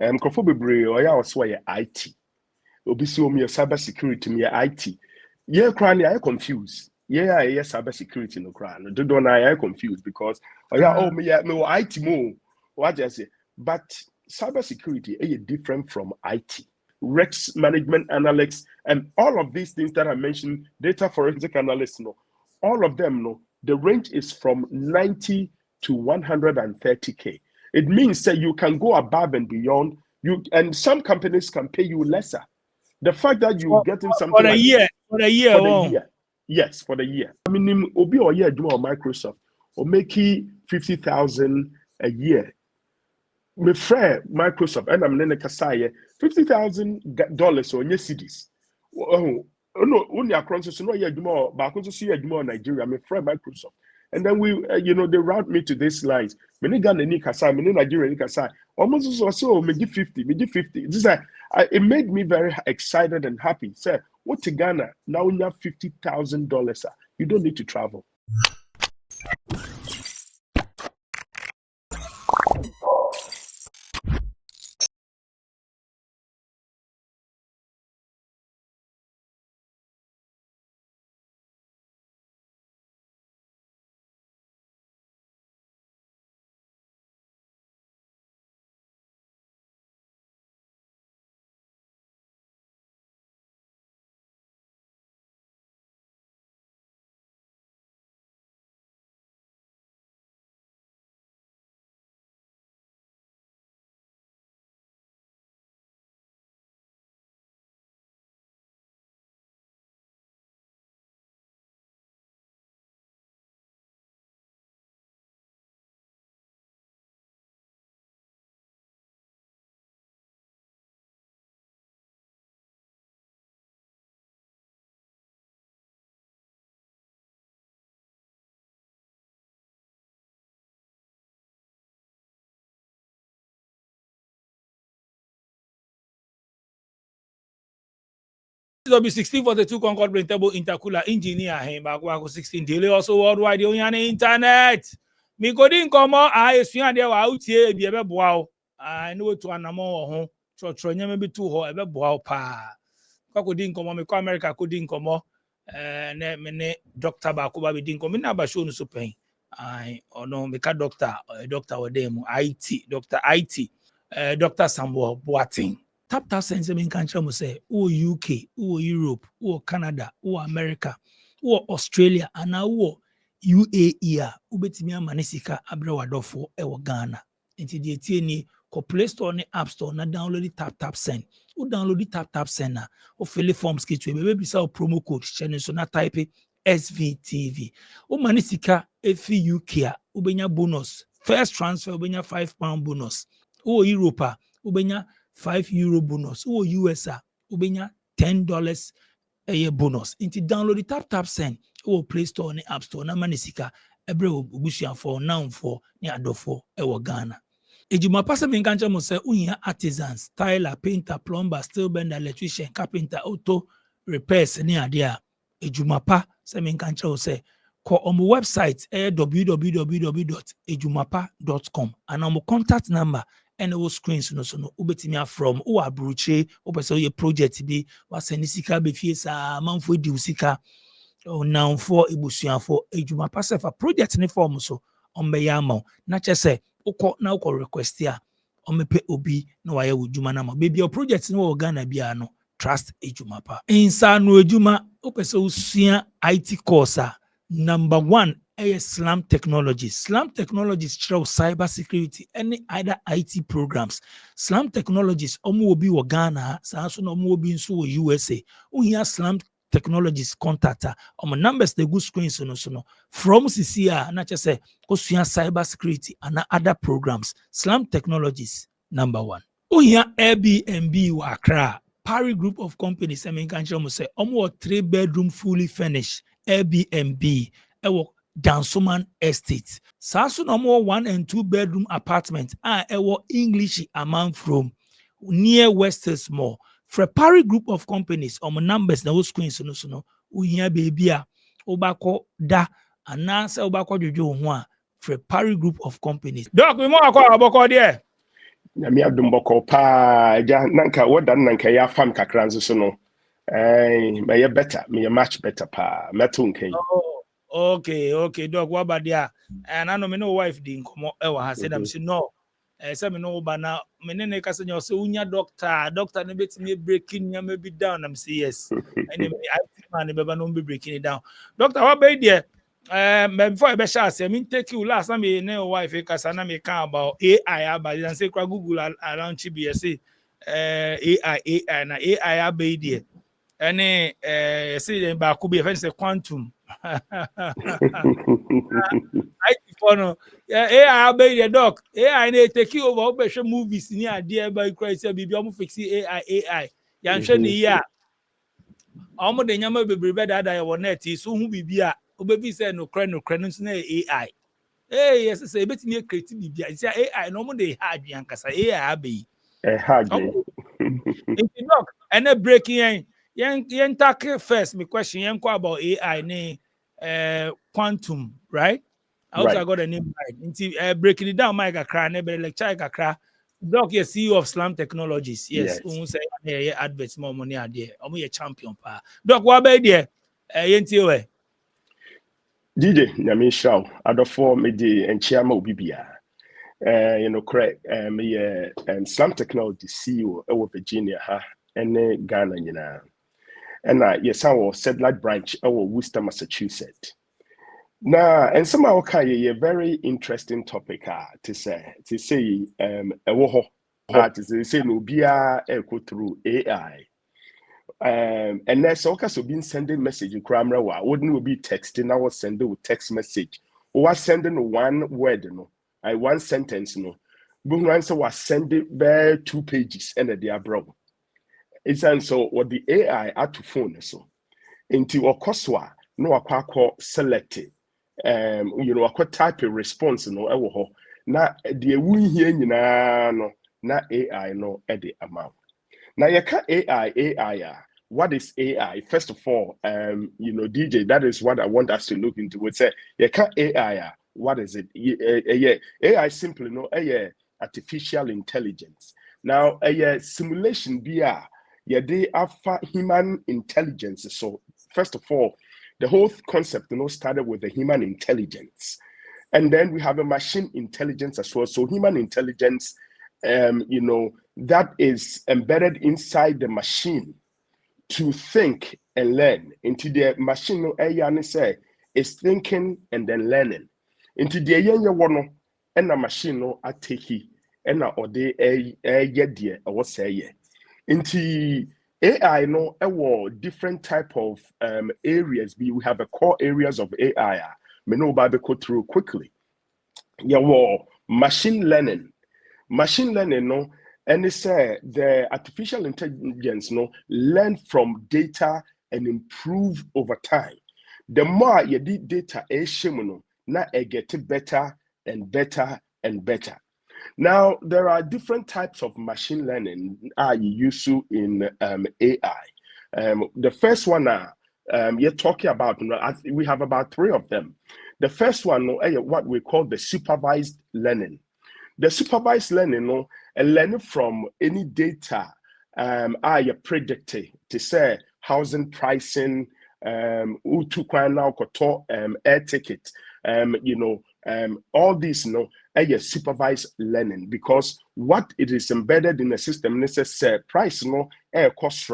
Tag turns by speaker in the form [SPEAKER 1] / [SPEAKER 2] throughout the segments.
[SPEAKER 1] Krofo bebre oya also ye IT. Obi si o me cyber security me IT. Yeah, crying I confused. Yeah, cyber security no cry. No do na I confused because me IT mo. What I say? But cyber security is different from IT. Risk management analysts and all of these things that I mentioned, data forensic analysts, no, all of them, no, the range is from 90 to 130K. It means that you can go above and beyond. And some companies can pay you lesser. The fact that you getting something
[SPEAKER 2] for a
[SPEAKER 1] like
[SPEAKER 2] year,
[SPEAKER 1] yes, for the year. I mean, obi or year do Microsoft or make 50,000 a year. Me friend Microsoft and I'm nene kasaye $50,000 on your cities. Oh no, only across so no year do more, but I see you more Nigeria. Me friend Microsoft. And then we, they route me to these lines. Many Ghana ni kasa, many Nigeria ni kasa. Almost so me give 50, me give 50. This is it made me very excited and happy. Say, what to Ghana now? You have $50,000. You don't need to travel.
[SPEAKER 2] W1642 Concord printable intercooler engineer him back 16 daily also worldwide on the internet. Me go din komo esua de wa utie bi ebe boa o. No to anamo ho tro nyame bi tu ho ebe boa o pa. Kwa din komo me ko America ko din komo ne me ne doctor ba ko ba bi din komo na ba show no so pen. Ono me ka doctor we dem IT Dr. IT Dr. Sambo Boating. Tap sense in country mo say UK, Europe, Canada, America, Australia, and now UAE ubetimi amanisika abrewadofo ewo Ghana. Enti die tie ni ko Play Store ne App Store na download tap send. O download tap send na o fill forms kitu be bisa o promo code channel so na type SVTV. O manisika efi UK a ubenya bonus. First transfer ubenya £5 bonus. Europe ubenya €5 bonus. US ubenya $10 a year bonus. Inti download the tap send. Play Store ni App Store na manisika ebre obusia for now for ni adofo ewo Ghana. Ejuma pasa me nkanche mo say unya artisans, styler, painter, plumber, steel bender, electrician, carpenter, auto repairs ni ade a ejuma pa se me nkanche o say ko on website www.ejumapa.com and on contact number and our screens no so no ubetimi from o abruche o pese ye project bi wa senisika be fie sa manfo di usika now for ebusuafo ejuma pasefa project ne form so on be yama na chese ukọ na ukọ request ya on mepe obi na waye ejuma na ma baby your project no Ghana bia no trust ejuma pa insa no ejuma o pese usua IT course number 1 Slam Technologies. Slam Technologies show cyber security, any either IT programs. Slam Technologies, omu obi wa Ghana, sanso no omu obi nso wa USA. Uhiya Slam Technologies contacta. Numbers the good screens no. From CCA, na chese kosuya cyber security and other programs. Slam Technologies, number 1. Uhiya Airbnb wa Accra. Parry Group of Companies, I mean, kancho say, omu 3-bedroom fully furnished Airbnb. Ewo Dansoman Estate. Sasu no more 1 and 2 bedroom apartment. Ewo English amount from near Westers Mall. For a Parry Group of Companies, numbers na screens no. Uhia baby a obako da anansa obako jojo ho a for a Parry Group of Companies. Doc, we mo akọ aboko there.
[SPEAKER 1] Nyame adom bɔkɔ pa ja nanka wodan nanka ya fam kakra nso so no. Me better, me much better pa. Meto nkai.
[SPEAKER 2] Oh, okay, dog. What about there? And I know me no wife didn't come out. Said I'm saying no. Say me no, but now me ne kasa nyo say unya doctor ne beti me breaking ya maybe down. I'm say yes. And I think man be no be breaking it down. Doctor, what be there? Before I be share say me take you last time me ne wife kasa na me can about AI about and say Google around CBS AI na AI be there. Any say ba could be say quantum. I no AI be the doc. AI na take you over be show movies ni ade ba cry say bibi omo fix AI. Ya nhwe ni ya. Omo de nyama bebrebe dada ya wo net so hu bibi a obebi say no kra no na AI. Yes say betimi create bibi a say AI no omo de ha adwan kasa AI be.
[SPEAKER 1] Hardly.
[SPEAKER 2] It's doc and breaking yen tackle first my question yen about AI ne quantum, right? I hope I got the name right. Breaking it down, Mike Akra, never lecture Akra. Doc, you CEO of Slam Technologies. Yes. Say adverts more money are there. I'm a champion pa. Doc, what about there? Yentiwe.
[SPEAKER 1] DJ, Nyame Shao, adofo me di enchiama obi bia. Correct. Me Slam Technologies CEO of Virginia ha, ene Ghana nyina. And yes, our satellite branch our Worcester, Massachusetts. Now, and somehow a very interesting topic to say to say to say no bia echo through AI. And there's also been sending message in Cramra wouldn't be texting, I was sending text message or was sending one word, one sentence, but once I was sending bare 2 pages and they are broke. It's and so what the AI at to phone so into okoswa no akwa select akwa type a response no ewo ho na the ewu hie nyina no na AI no e the amount. Now you can AI what is AI? First of all, DJ, that is what I want us to look into. We say you can AI what is it? AI simply artificial intelligence. Now simulation BR they alpha human intelligence. So first of all, the whole concept started with the human intelligence, and then we have a machine intelligence as well. So human intelligence, that is embedded inside the machine to think and learn. Into the machine, is thinking and then learning. Into the one and a machine no ateki and or they dear or what say into AI no different type of areas. We have a core areas of AI. Me no ba go through quickly. Machine learning. Machine learning no, and they say the artificial intelligence learn from data and improve over time. The more you did data now it get better and better and better. Now there are different types of machine learning you use in AI. The first one you're talking about, we have about 3 of them. The first one what we call the supervised learning. The supervised learning, learning from any data you predicted to say housing pricing, air ticket, all these, supervised learning, because what it is embedded in the system is a price, air cost.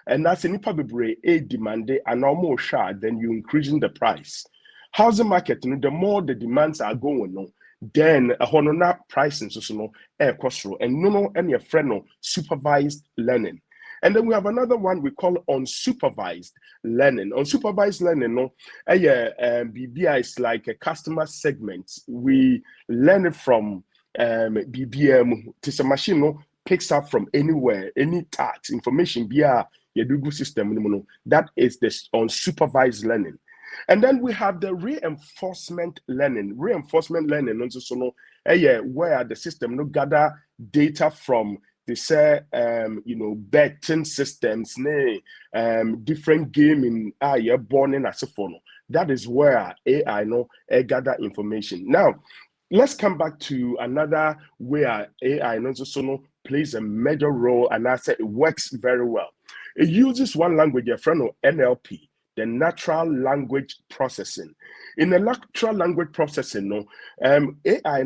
[SPEAKER 1] And that's any probably a demand and more sure, then you increasing the price. Housing market, the more the demands are going then a honor pricing so air cost and no any friend supervised learning. And then we have another one we call unsupervised learning. Unsupervised learning, BBI is like a customer segment. We learn it from BBM. It's a machine picks up from anywhere, any tax information via your Google system. That is the unsupervised learning. And then we have the reinforcement learning. Reinforcement learning also where the system gather data from they say betting systems, different gaming born in as a phone. That is where AI gather information. Now, let's come back to another where AI and also plays a major role, and I said it works very well. It uses one language, a friend of NLP, the natural language processing. In the natural language processing, AI,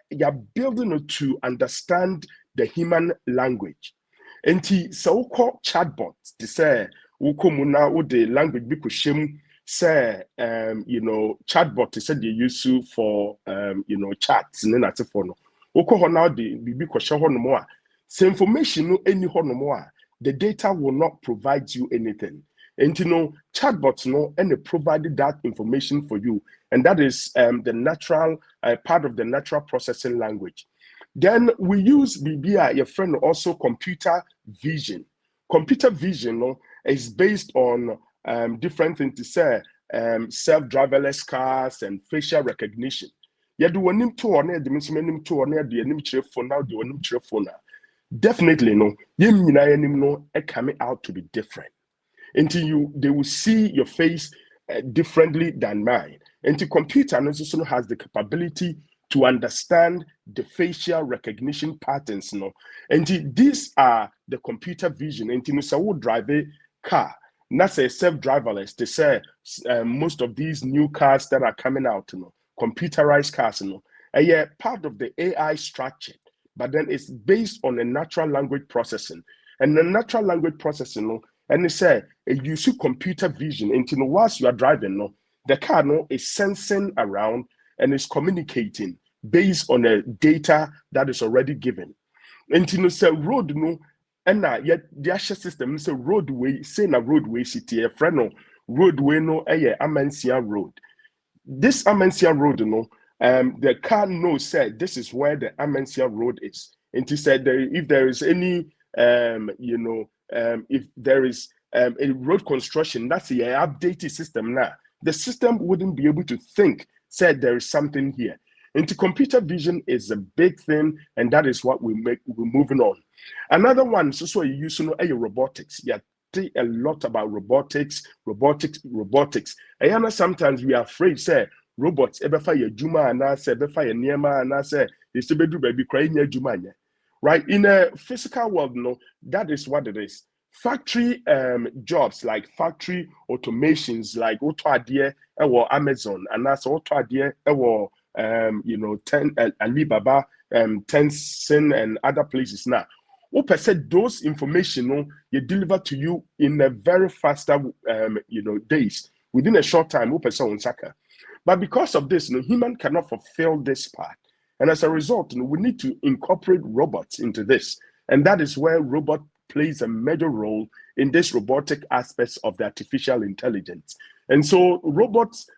[SPEAKER 1] you're building it to understand the human language. And so called chatbots, they say, the language because say chatbot is said they use for chats and then that's for no now the bibi question more say information no any more the data will not provide you anything, and chatbots and they provided that information for you, and that is the natural part of the natural processing language. Then we use BBI, your friend, also computer vision. Computer vision is based on different things to say, self-driverless cars and facial recognition. Definitely coming out to be different. Until they will see your face differently than mine. And the computer also has the capability to understand the facial recognition patterns, and these are the computer vision. And you drive a car, not say self-driverless. They say most of these new cars that are coming out, computerized cars, yeah, part of the AI structure, but then it's based on a natural language processing, and the natural language processing, and they say you see computer vision. And whilst you are driving, the car is sensing around and is communicating based on the data that is already given. And say road and yet the actual system say roadway, say na roadway city a friend roadway Amancia road. This Amancia road the car knows said this is where the Amancia road is. And he said if there is any if there is a road construction, that's the updated system now. The system wouldn't be able to think, said there is something here. Into computer vision is a big thing, and that is what we're moving on. Another one, so you use robotics. Yeah, think a lot about robotics. And sometimes we are afraid, say robots ever fire juma and I say ever fire niema and I say it's to be do baby crying juma. Right? In a physical world, that is what it is. Factory jobs like factory automations like auto idea or Amazon, and that's auto idea or Alibaba, Tencent and other places now. What said those information you deliver to you in a very faster days within a short time. But because of this, human cannot fulfill this part, and as a result, we need to incorporate robots into this, and that is where robot plays a major role in this robotic aspects of the artificial intelligence. And so robots,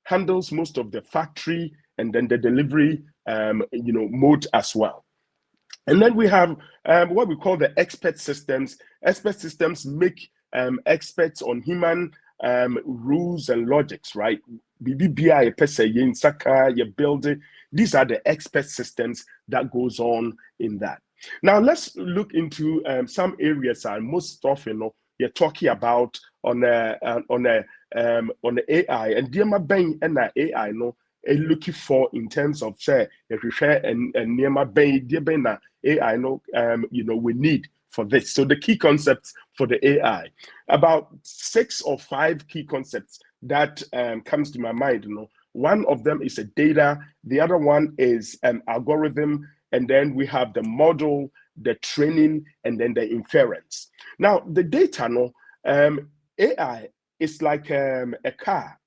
[SPEAKER 1] handles most of the factory and then the delivery, mode as well. And then we have what we call the expert systems. Expert systems make experts on human rules and logics, right? BBBI, PSA, Saka, your building. These are the expert systems that goes on in that. Now let's look into some areas and most often you're talking about on the AI and Diema Bang and AI looking for in terms of say if we share and Niema Bang Diema AI we need for this. So the key concepts for the AI, about 6 or 5 key concepts that comes to my mind. One of them is a data, the other one is an algorithm, and then we have the model, the training, and then the inference. Now, the data, AI is like a car.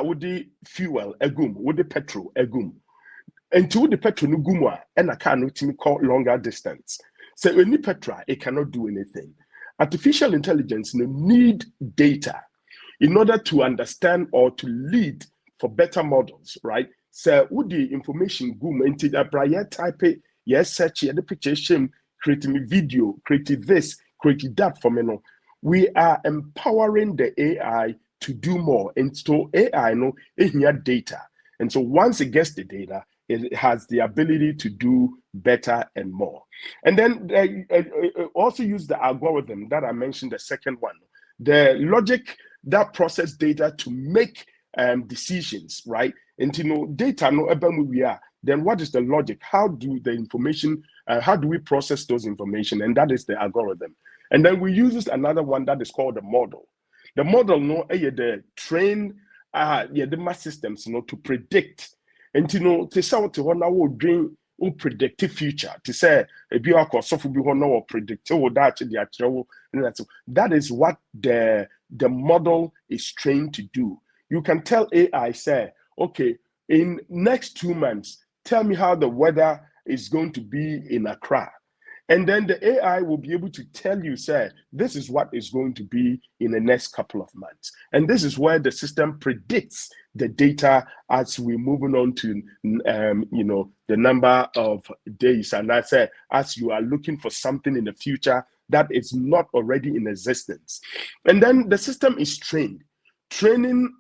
[SPEAKER 1] With the fuel, with the petrol, and to the petrol, and a car not call longer distance. So any petrol, it cannot do anything. Artificial intelligence need data in order to understand or to lead for better models, right? So with the information into the prior type, yes, search the picture, creating video, creating this, creating that for me. We are empowering the AI to do more. And so AI it has data. And so once it gets the data, it has the ability to do better and more. And then also use the algorithm that I mentioned, the second one, the logic that process data to make decisions, right? And data no we are. Then what is the logic? How do the information? How do we process those information? And that is the algorithm. And then we use another one that is called the model. The model the train the mass systems to predict. And to say what now will dream will predict the future. To say a biocosofu be no or predict that is what the model is trained to do. You can tell AI, say, okay, in next 2 months, tell me how the weather is going to be in Accra. And then the AI will be able to tell you, say, this is what is going to be in the next couple of months. And this is where the system predicts the data as we're moving on to, the number of days. And I say, as you are looking for something in the future that is not already in existence. And then the system is trained. Training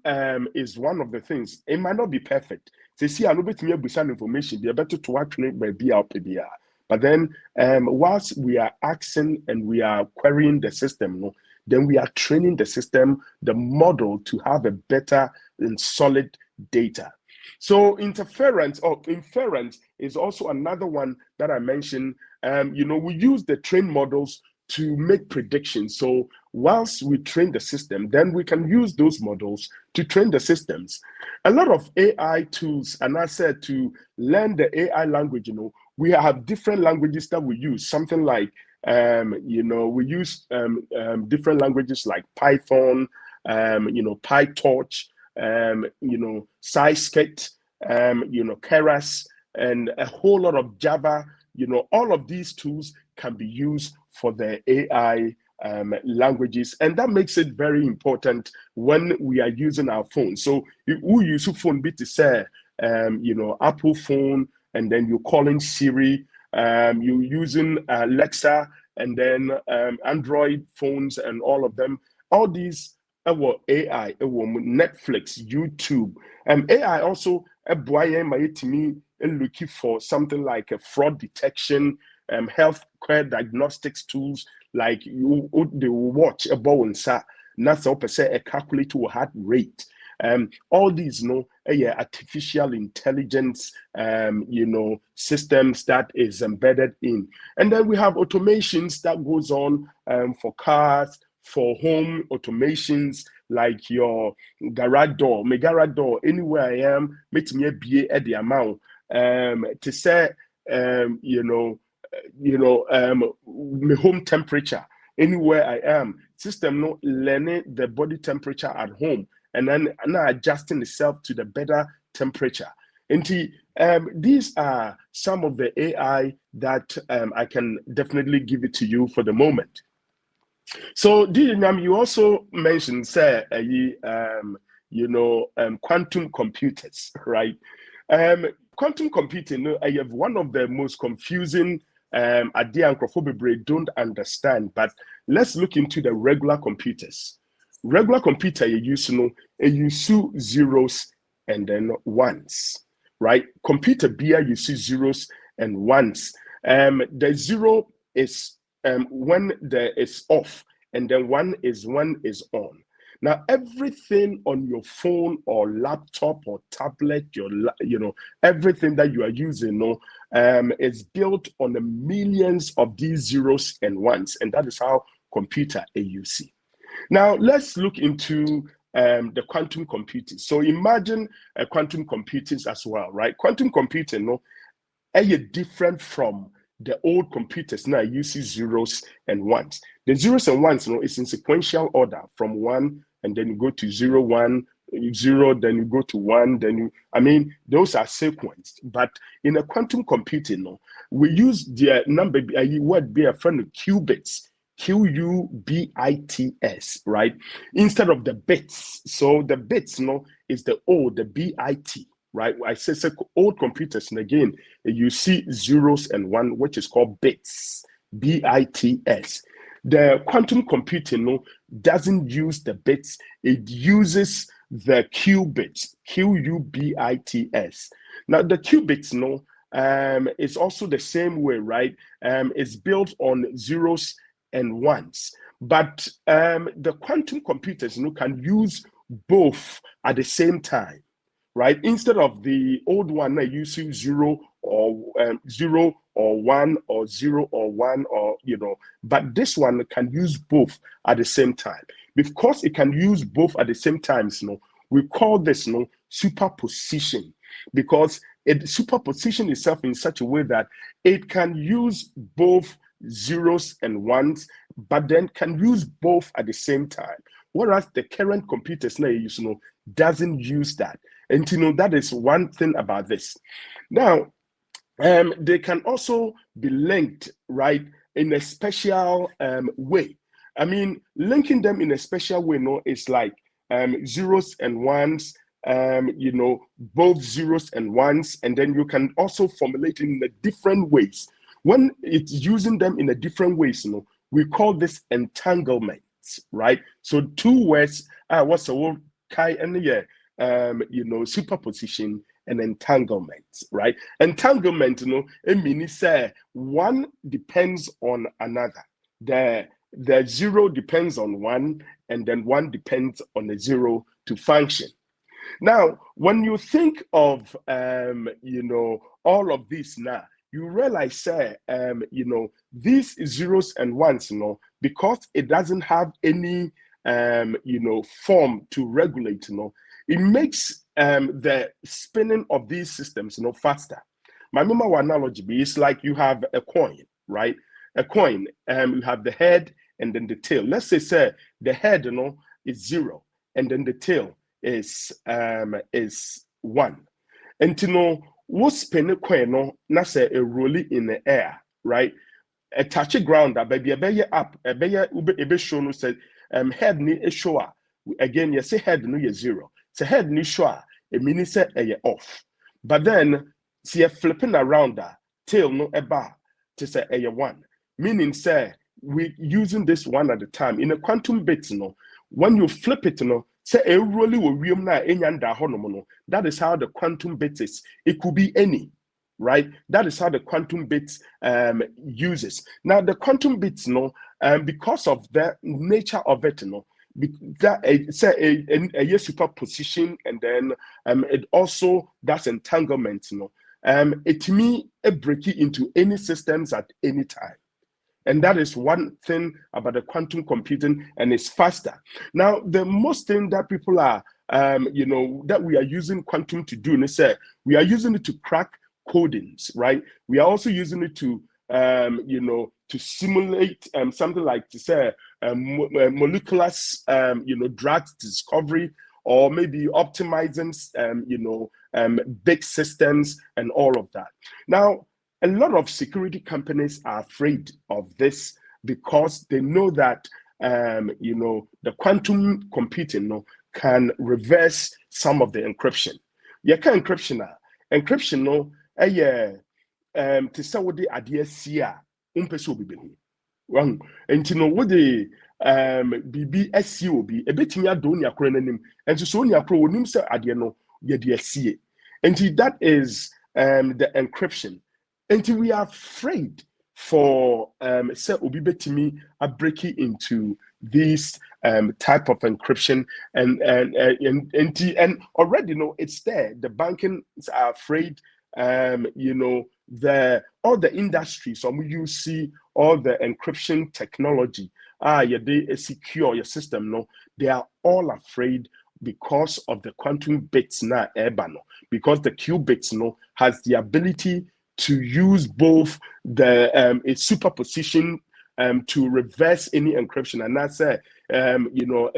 [SPEAKER 1] is one of the things. It might not be perfect. They see a little bit more information. They're better to actually be out PBR. But then, whilst we are asking and we are querying the system, then we are training the system, the model, to have a better and solid data. So inference is also another one that I mentioned. We use the trained models to make predictions. So whilst we train the system, then we can use those models to train the systems. A lot of AI tools, and I said to learn the AI language, we have different languages that we use. Something like, we use different languages like Python, PyTorch, Scikit, Keras, and a whole lot of Java. All of these tools can be used for the AI languages, and that makes it very important when we are using our phone. So we use a phone bit to say, Apple phone, and then you're calling Siri, you're using Alexa, and then Android phones and all of them. All these AI, Netflix, YouTube. AI also looking for something like a fraud detection, health care diagnostics tools, like they will watch a bow and sa, not so per se a calculate to a heart rate. All these, artificial intelligence, systems that is embedded in. And then we have automations that goes on for cars, for home automations, like your garage door, my garage door, anywhere I am, meet me be at the amount. To say, my home temperature, anywhere I am, system learning the body temperature at home, and then adjusting itself to the better temperature. And these are some of the AI that I can definitely give it to you for the moment. So, you also mentioned, say, quantum computers, right? Quantum computing, I have one of the most confusing idea and Crawford don't understand. But let's look into the regular computers. Regular computer you use zeros and then ones, right? Computer beer you see zeros and ones. The zero is when there is off, and then one is on. Now everything on your phone or laptop or tablet, everything that you are using, is built on the millions of these zeros and ones, and that is how computer AUC. Now let's look into the quantum computing. So imagine quantum computing as well, right? Quantum computing, is different from the old computers. Now you see zeros and ones. The zeros and ones, is in sequential order from 1, and then you go to 0, 1, 0, then you go to 1, then those are sequenced. But in a quantum computing, we use the number, word be a friend of qubits, QUBITS, right? Instead of the bits. So the bits, is the O, the BIT, right? I say old computers, and again, you see zeros and 1, which is called bits, BITS. The quantum computing doesn't use the bits, it uses the qubits, QUBITS. Now the qubits is also the same way, right? It's built on zeros and ones, but the quantum computers can use both at the same time, right? Instead of the old one that using 0 or 0 or 1 or 0 or 1 or but this one can use both at the same time. Because it can use both at the same time, we call this superposition, because it superposition itself in such a way that it can use both zeros and ones, but then can use both at the same time. Whereas the current computers now use doesn't use that. And that is one thing about this. Now, they can also be linked, right, in a special way. I mean, linking them in a special way, is like zeros and ones, both zeros and ones, and then you can also formulate it in a different ways. When it's using them in a different ways, we call this entanglement, right? So two words, what's the word? Kai and superposition and entanglement, right? Entanglement, it means say one depends on another. The zero depends on one, and then one depends on the zero to function. Now, when you think of all of this now, you realize these zeros and ones, because it doesn't have any form to regulate, it makes the spinning of these systems faster. My member analogy is like you have a coin, right? A coin, you have the head and then the tail. Let's say the head is 0 and then the tail is 1. And what spin a coin na say a rolling in the air, right? A touchy ground that baby a up a be show no said head ni a show again you say head no you 0. So head ni show a mini say a off. But then see a flipping around that tail no a bar to say a 1. Meaning say we using this one at a time. In a quantum bits, when you flip it, say a really will that is how the quantum bit is. It could be any, right? That is how the quantum bits uses. Now the quantum bits, because of the nature of it, that say a superposition, and then it also does entanglement, it me a break it into any systems at any time. And that is one thing about the quantum computing, and it's faster. Now, the most thing that people are, that we are using quantum to do, we are using it to crack codings, right? We are also using it to, to simulate something like to say molecular, drugs discovery, or maybe optimizing, big systems and all of that. Now, a lot of security companies are afraid of this because they know that, the quantum computing can reverse some of the encryption. Yeah, can encryption to say what the idea here, so be wrong. And what the BBSCOB a bit me adonia cronanim, and so Sonia Pro nim say idea no ye and that is the encryption. Until we are afraid for say obi betimi a breaking into this type of encryption, and already it's there. The banking are afraid. All the industries, you see all the encryption technology. They secure your system. They are all afraid because of the quantum bits now, because the qubits has the ability to use both the superposition to reverse any encryption, and that's a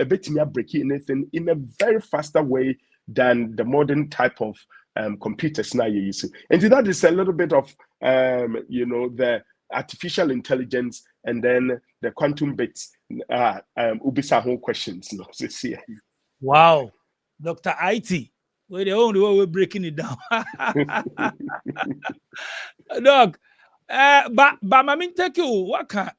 [SPEAKER 1] bit more breaking anything in a very faster way than the modern type of computers now you're using. And that is a little bit of the artificial intelligence, and then the quantum bits. Ubisa whole questions.
[SPEAKER 2] Wow, Dr. IT. We're the only way we're breaking it down. Dog, but I mean, take you what can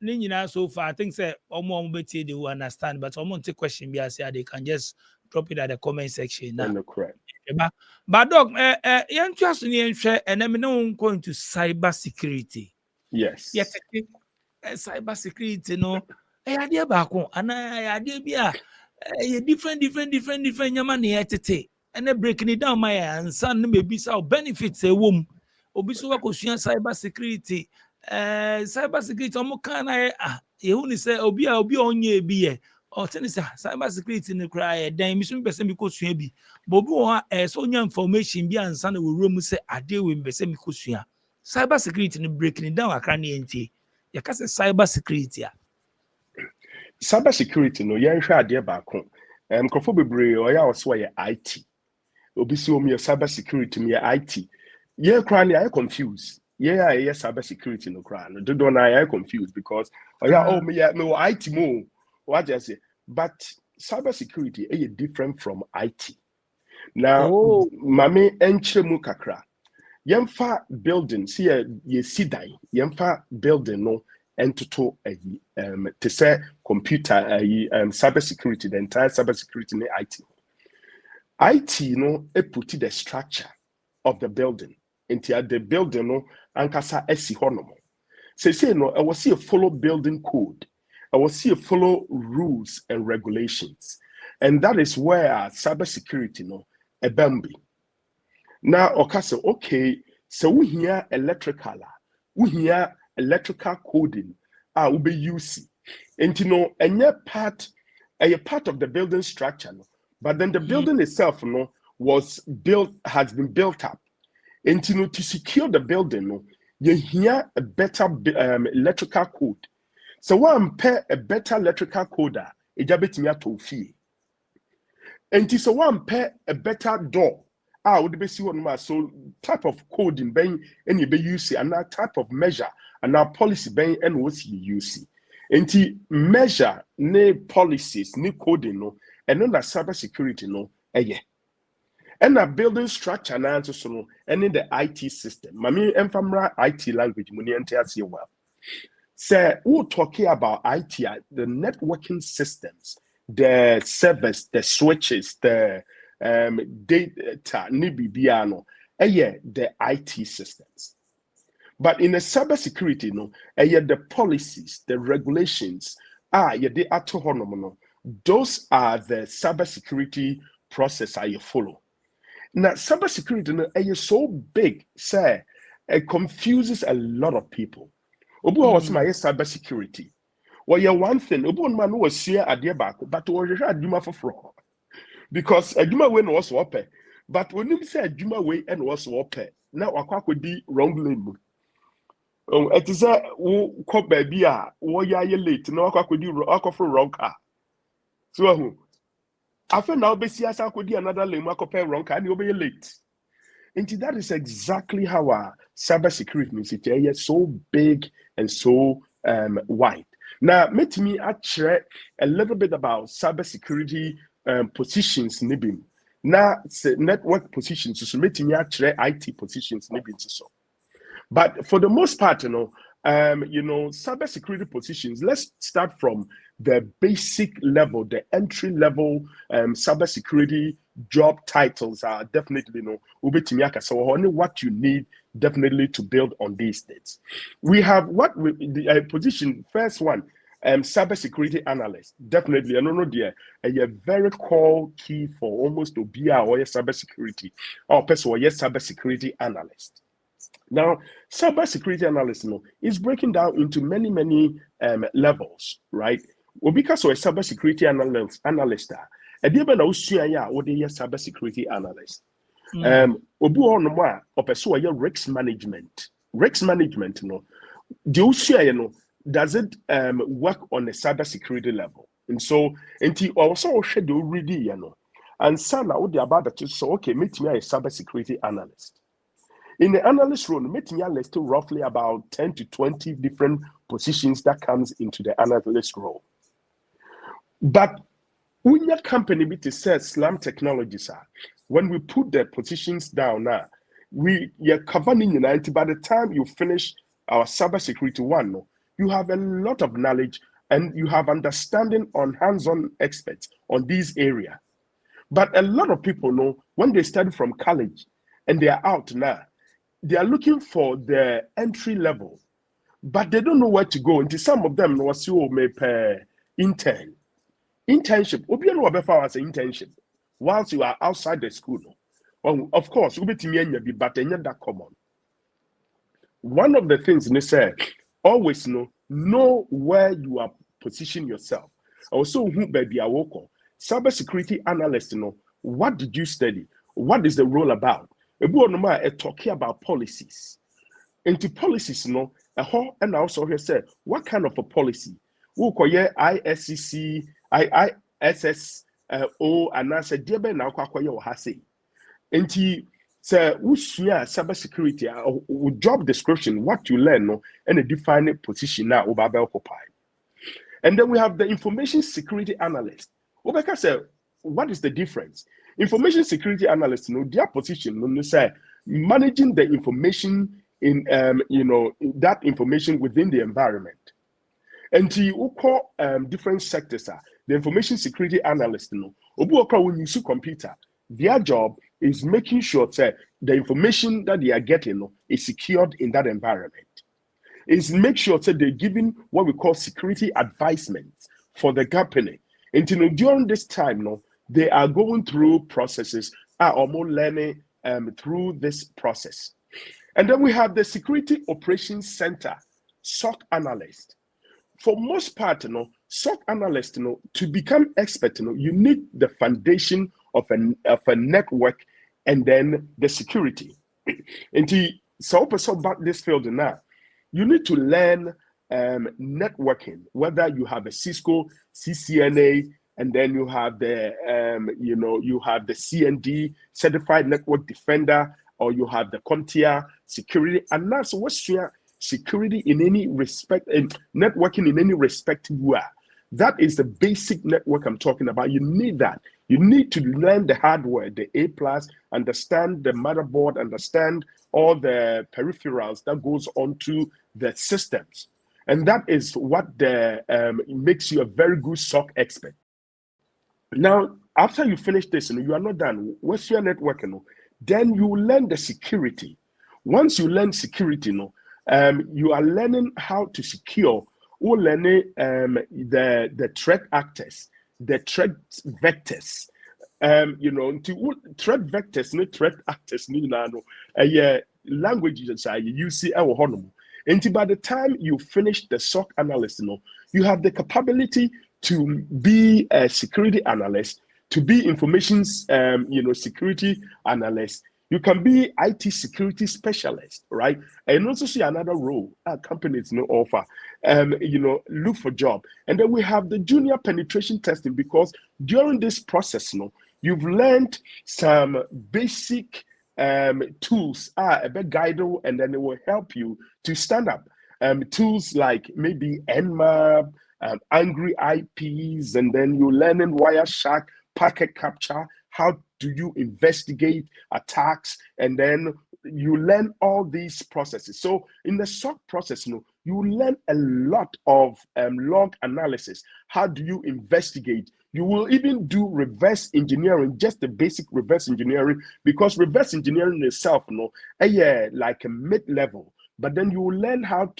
[SPEAKER 2] so far. I think say they will understand, but someone take question be as they can just drop it at the comment section now.
[SPEAKER 1] Correct.
[SPEAKER 2] But dog, you interest and I'm not going to cyber security.
[SPEAKER 1] Yes.
[SPEAKER 2] Cyber security, idea back on, and idea be different nyama ne etete and breaking it down my and son maybe so benefits a womb obi so wakosua cyber security cyber security omo kan na ehun ni say obi onye bi ye o tell say cyber security ne cry dan mi so be say mi kosua bi but obi won so nya information bi ansa na we room say ade we be say mi kosua cyber security ne breaking it down akra ne entie ya ka say cyber security
[SPEAKER 1] cyber security no yen hwe ade ba ko krofo bebre o ya so ye IT obi si omi cyber security me IT ye kra ne I confused yeah cyber security no kra no do na I confused because me IT mo what just say but cyber security is different from IT now mame enchre mu kakra yemfa building see ye sidai yemfa building no entoto to say computer cyber security the entire cyber security in IT no put the structure of the building into the building no ankasa esi honomo say no I was see a follow building code I was see a follow rules and regulations and that is where cyber security no ebambi now okase okay so we hear electrical coding we be use and a part of the building structure no? But then the building itself no has been built up and to secure the building no you hear a better electrical code so one pair a better electrical coder ejabetimi to fee and so one pair a better door would be see one so type of coding being any be use and that type of measure and our policy being and what you use and measure ne policies ne coding no and then that cyber security no and a building structure and answer so no and in the IT system mami enfamra IT language muni entias well say we're talking about IT the networking systems the servers the switches the data nibibiano the IT systems but in the cyber security no the policies the regulations they are those are the cyber security process you follow now cyber security no is so big say it confuses a lot of people obu was my cyber security well yeah one thing obu man was share ade back but we adwuma foforo because adwuma we no was ope but when you say adwuma we and was ope na wakwa wrong lane it is a wo ko baby a wo ya ye late na wakwa for wrong car so who after now be see asa kodi another lane wakwa wrong car and you be late and that is exactly how our cyber security is so big and so wide. Now, let me actually a little bit about cyber security positions nibim. Now, network positions, so let me actually IT positions nibim so. But for the most part, cyber security positions, let's start from the basic level, the entry level cyber security job titles are definitely so only what you need definitely to build on these things. We have the position first one, cyber security analyst. Definitely, I don't know a very core key for almost to be our cyber security or person or cyber security analyst. Now, cyber security analyst is breaking down into many levels, right? Well, because we're cyber security analyst, a different cyber security analyst. Obu on more or risk management. Risk management, does it work on a cyber security level? And so, also schedule ready, and some are about to so okay, meet me a cyber security analyst. In the analyst role, meeting you list roughly about 10 to 20 different positions that comes into the analyst role. But when your company says Slam Technologies when we put the positions down now, you're covering 90. By the time you finish our cybersecurity one, you have a lot of knowledge and you have understanding on hands-on experts on this area. But a lot of people know when they study from college and they are out now, they are looking for the entry level, but they don't know where to go. And some of them was may per intern. Internship, obi no obefa as an internship whilst you are outside the school. Well, of course, ubetimi anya bi, but enya that common. One of the things they say, always know where you are positioning yourself. Also, who baby a worker, cybersecurity analyst, what did you study? What is the role about? Talking about policies. Into policies, and also here say, what kind of a policy? Who call ISCC, ISSO, and I said, dear Ben, now call your hase. Into say, cybersecurity, job description, what you learn, and a defined position now, occupy. And then we have the information security analyst. Obeka said, what is the difference? Information security analyst, their position, say, managing the information in that information within the environment. And you call different sectors the information security analyst when you see computer, their job is making sure that the information that they are getting is secured in that environment. Is make sure that they're giving what we call security advisements for the company. And during this time, they are going through processes, are more learning through this process. And then we have the Security Operations Center, SOC analyst. For most part, SOC analyst, to become expert, you need the foundation of a network and then the security. And so about this field now, you need to learn networking, whether you have a Cisco, CCNA, and then you have the you have the CND, Certified Network Defender, or you have the CompTIA security, and that's what's your security in any respect and networking in any respective way. That is the basic network I'm talking about. You need that. You need to learn the hardware, the A+, understand the motherboard, understand all the peripherals that goes onto the systems. And that is what makes you a very good SOC expert. Now, after you finish this, you are not done. What's your networking? Then you learn the security. Once you learn security, you are learning how to secure or learning the threat actors, the threat vectors. To threat vectors, no threat actors, languages you see our honor. And by the time you finish the SOC analyst, you have the capability to be a security analyst, to be information security analyst. You can be IT security specialist, right? And also see another role companies offer. Look for job. And then we have the junior penetration testing, because during this process, you've learned some basic tools, a bit guided, and then it will help you to stand up. Tools like maybe Nmap, Angry IPs, and then you learn in Wireshark, packet capture. How do you investigate attacks? And then you learn all these processes. So in the SOC process, you learn a lot of log analysis. How do you investigate? You will even do reverse engineering, just the basic reverse engineering, because reverse engineering itself, like a mid-level. But then you will learn how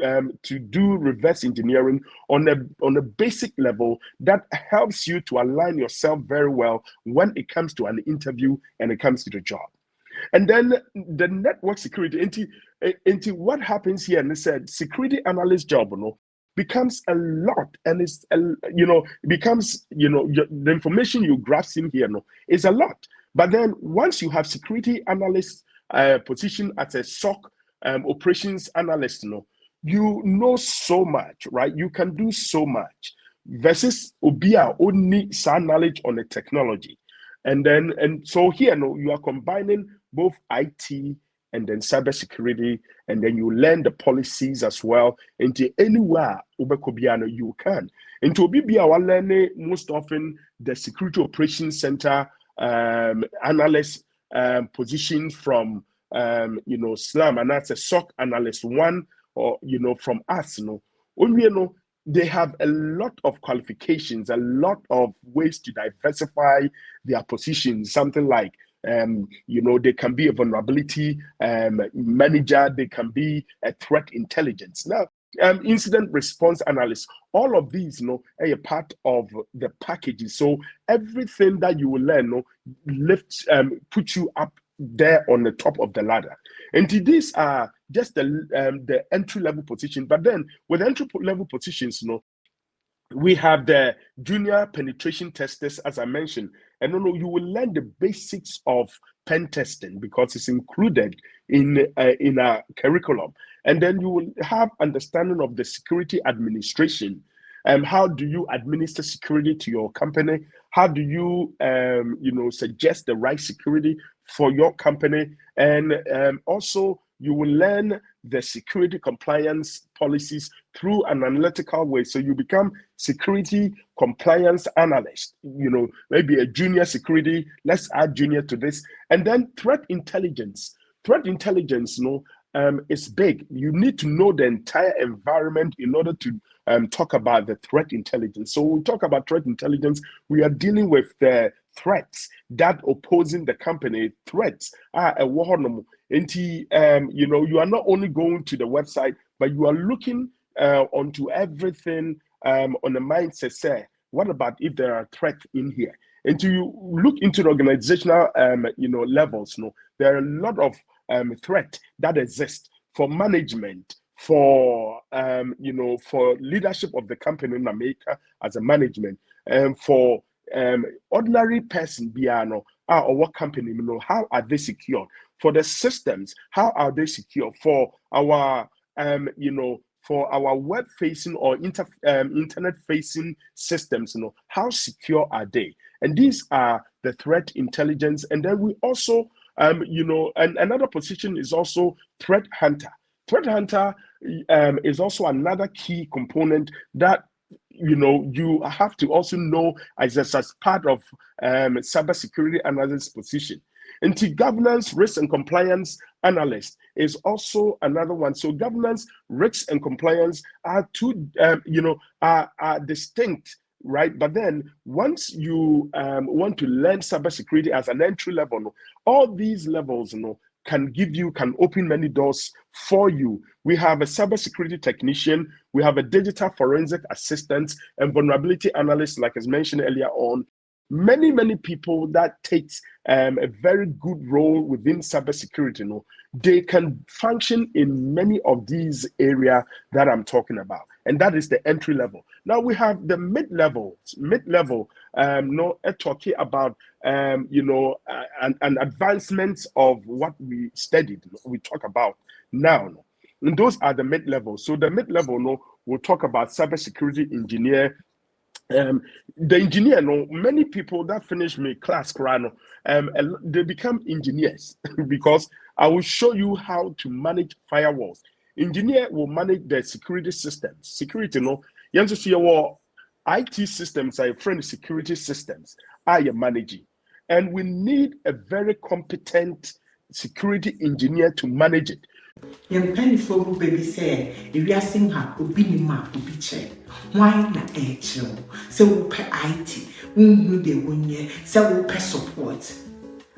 [SPEAKER 1] to do reverse engineering on a basic level that helps you to align yourself very well when it comes to an interview and it comes to the job. And then the network security, into what happens here, and they said security analyst job, becomes a lot, and it's becomes the information you grasp in here is a lot. But then once you have security analyst position as a SOC operations analyst, you know so much, right? You can do so much versus obia only some knowledge on the technology. And so here, you are combining both IT and then cybersecurity, and then you learn the policies as well. Into anywhere you can. Into Obibia, learning most often the security operations center analyst position from SLAM, and that's a SOC analyst one, or from us, they have a lot of qualifications, a lot of ways to diversify their positions. Something like they can be a vulnerability manager, they can be a threat intelligence. Now, incident response analyst. All of these, are a part of the packages. So everything that you will learn, put you up there on the top of the ladder. And these are just the entry level position. But then with entry level positions, we have the junior penetration testers, as I mentioned, and you will learn the basics of pen testing because it's included in our curriculum. And then you will have understanding of the security administration. How do you administer security to your company? How do you, suggest the right security for your company? And also, you will learn the security compliance policies through an analytical way. So you become security compliance analyst, maybe a junior security, let's add junior to this. And then threat intelligence. Threat intelligence, is big. You need to know the entire environment in order to talk about the threat intelligence. So when we talk about threat intelligence, we are dealing with the threats that opposing the company. Threats are a war. You are not only going to the website, but you are looking onto everything on the mindset. Say, what about if there are threats in here? And you look into the organizational, levels. There are a lot of threat that exist for management, for for leadership of the company in America as a management, and for ordinary person, or what company, how are they secured? For the systems, how are they secure? For our, for our web-facing or internet-facing systems, how secure are they? And these are the threat intelligence. And then we also, and another position is also threat hunter. Threat hunter is also another key component that you have to also know as part of cybersecurity analyst position. Governance, risk, and compliance analyst is also another one. So governance, risk, and compliance are two, are distinct, right? But then once you want to learn cybersecurity as an entry level, all these levels, can open many doors for you. We have a cybersecurity technician, we have a digital forensic assistant, and vulnerability analyst, like as mentioned earlier on. Many people that takes a very good role within cybersecurity, they can function in many of these areas that I'm talking about, and that is the entry level. Now we have the mid-level, talking about an advancement of what we studied, we talk about now. And those are the mid-level. So the mid-level, we'll talk about cybersecurity engineer. The engineer, many people that finish my class, they become engineers because I will show you how to manage firewalls. Engineer will manage the security systems. Security, you have to see what IT systems are friendly security systems are you managing. And we need a very competent security engineer to manage it.
[SPEAKER 3] Yɛmpanyinfoɔ bu baby sɛ ewiase ha obi ni ma obi kyɛ hwan na ɛkyerɛw sɛ wopɛ IT wonhu de wonyɛ sɛ wopɛ support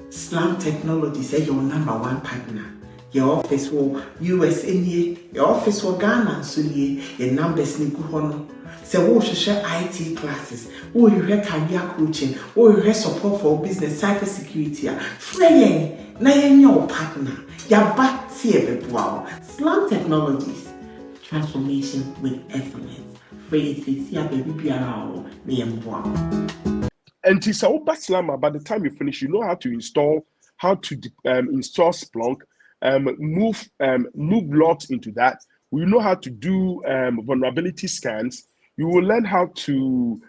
[SPEAKER 3] Slam Technologies is your #1 partner. Your office will US nie, your office will Ghana nso nie, your numbers ni gu hɔ no. Sɛ wo hwehwɛ IT classes, wo hwehwɛ career coaching, wo hwehwɛ support for business cyber security a frɛ yɛn na yɛnyɛ wo partner. Yaba Wow. Slam Technologies, transformation with excellence.
[SPEAKER 1] And Tisauba Slammer, by the time you finish, you know how to install install Splunk, move logs into that. We know how to do vulnerability scans. You will learn how to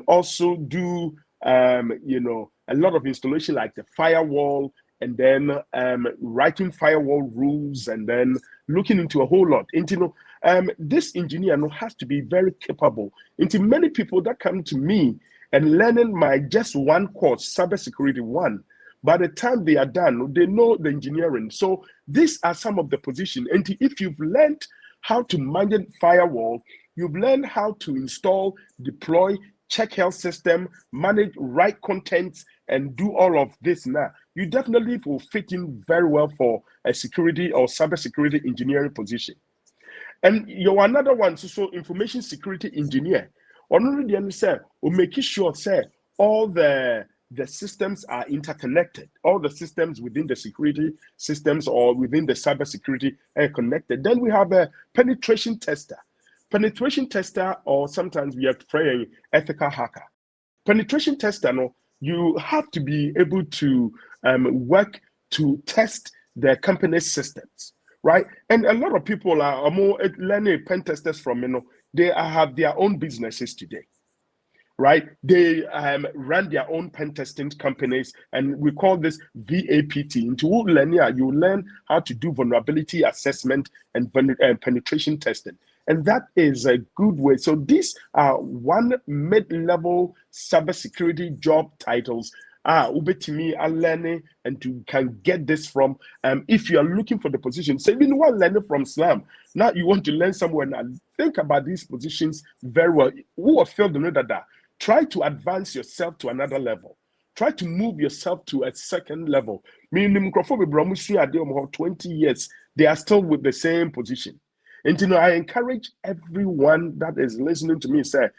[SPEAKER 1] also do a lot of installation like the firewall, and then writing firewall rules, and then looking into a whole lot. This engineer has to be very capable. Many people that come to me and learning my just one course, cybersecurity 1, by the time they are done, they know the engineering. So these are some of the positions. And if you've learned how to manage firewall, you've learned how to install, deploy, check health system, manage, write contents, and do all of this now, you definitely will fit in very well for a security or cybersecurity engineering position. And you're another one, so information security engineer. Already understand, or making sure say all the systems are interconnected, all the systems within the security systems or within the cyber security are connected. Then we have a penetration tester. Penetration tester, or sometimes we are praying ethical hacker. Penetration tester, no, you have to be able to work to test the company's systems, right? And a lot of people are more learning pen testers from, they have their own businesses today, right? They run their own pen testing companies, and we call this VAPT. Into learning, you learn how to do vulnerability assessment and penetration testing. And that is a good way. So these are one mid-level cybersecurity job titles. Ubetimi are learning, and you can get this from if you are looking for the position. Say, you want learning from SLAM. Now you want to learn somewhere. Now think about these positions very well. Who have felt the know that? Try to advance yourself to another level. Try to move yourself to a second level. Meaning, 20 years, they are still with the same position. And I encourage everyone that is listening to me say,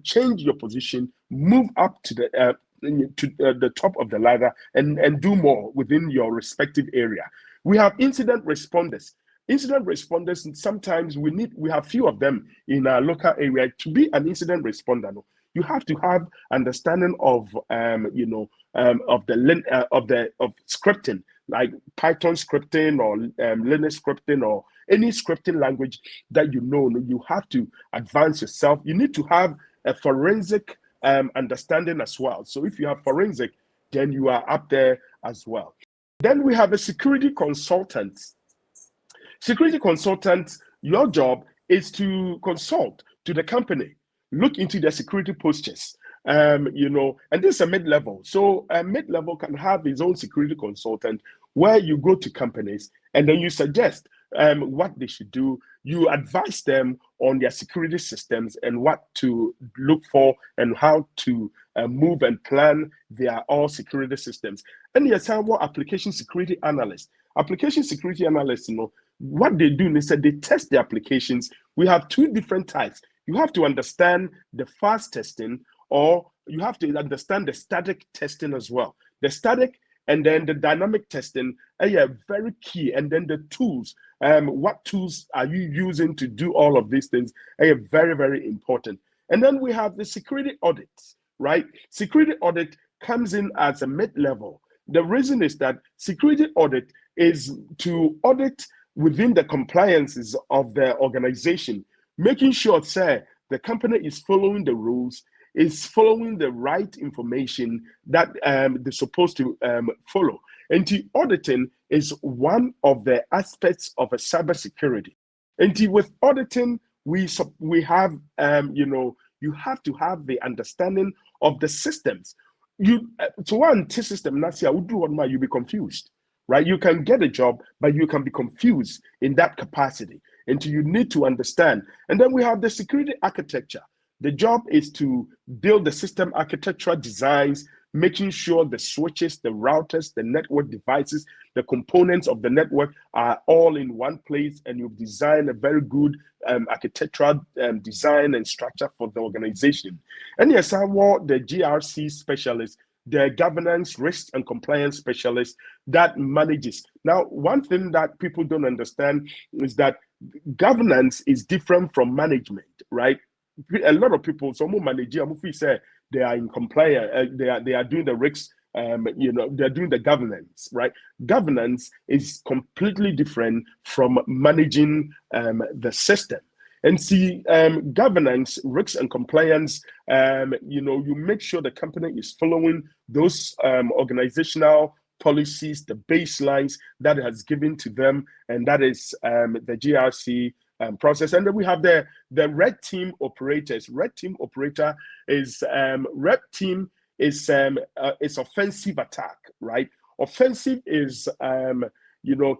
[SPEAKER 1] change your position, move up to the top of the ladder, and do more within your respective area. We have incident responders. Incident responders, and sometimes we have few of them in our local area. To be an incident responder, you have to have understanding of scripting, like Python scripting or Linux scripting or any scripting language that you have to advance yourself. You need to have a forensic understanding as well. So if you have forensic, then you are up there as well. Then we have a security consultant. Security consultant, your job is to consult to the company, look into their security postures, and this is a mid-level. So a mid-level can have his own security consultant where you go to companies and then you suggest what they should do. You advise them on their security systems and what to look for and how to move and plan their all security systems. And yes, what application security analyst. Application security analysts, what they do is that they test the applications. We have two different types. You have to understand the fast testing, or you have to understand the static testing as well. The static and then the dynamic testing are very key. And then the tools, what tools are you using to do all of these things are very, very important. And then we have the security audits, right? Security audit comes in as a mid-level. The reason is that security audit is to audit within the compliances of the organization, making sure, say, the company is following the rules, is following the right information that they're supposed to follow. And the auditing is one of the aspects of a cybersecurity. And with auditing, we have, you have to have the understanding of the systems. To one system, you'll be confused, right? You can get a job, but you can be confused in that capacity. And you need to understand. And then we have the security architecture. The job is to build the system architecture designs, making sure the switches, the routers, the network devices, the components of the network are all in one place, and you've designed a very good architectural design and structure for the organization. And yes, I want the GRC specialist, the governance, risk, and compliance specialist that manages. Now, one thing that people don't understand is that governance is different from management, right? A lot of people, some manager, say they are in compliance, they are doing the risks, they're doing the governance, right? Governance is completely different from managing the system. And see, governance, risks, and compliance, you make sure the company is following those organizational policies, the baselines that has given to them, and that is the GRC process. And then we have the red team operators. Red team operator is red team is offensive attack, right? Offensive is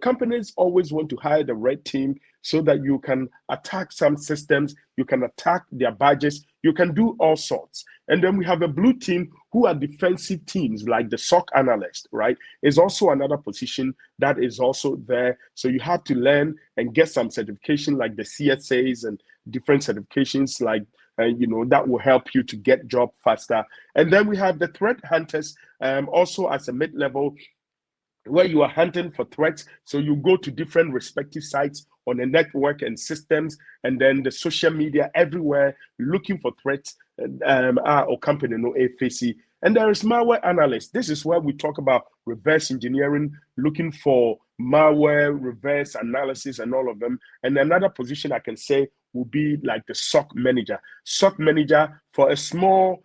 [SPEAKER 1] companies always want to hire the red team so that you can attack some systems, you can attack their badges, You can do all sorts. And then we have a blue team who are defensive teams, like the SOC analyst, right? Is also another position that is also there. So you have to learn and get some certification like the CSAs and different certifications like, that will help you to get job faster. And then we have the threat hunters also as a mid-level where you are hunting for threats. So you go to different respective sites on the network and systems, and then the social media everywhere, looking for threats or company no AFC. And there is malware analyst. This is where we talk about reverse engineering, looking for malware, reverse analysis, and all of them. And another position I can say will be like the SOC manager. SOC manager for a small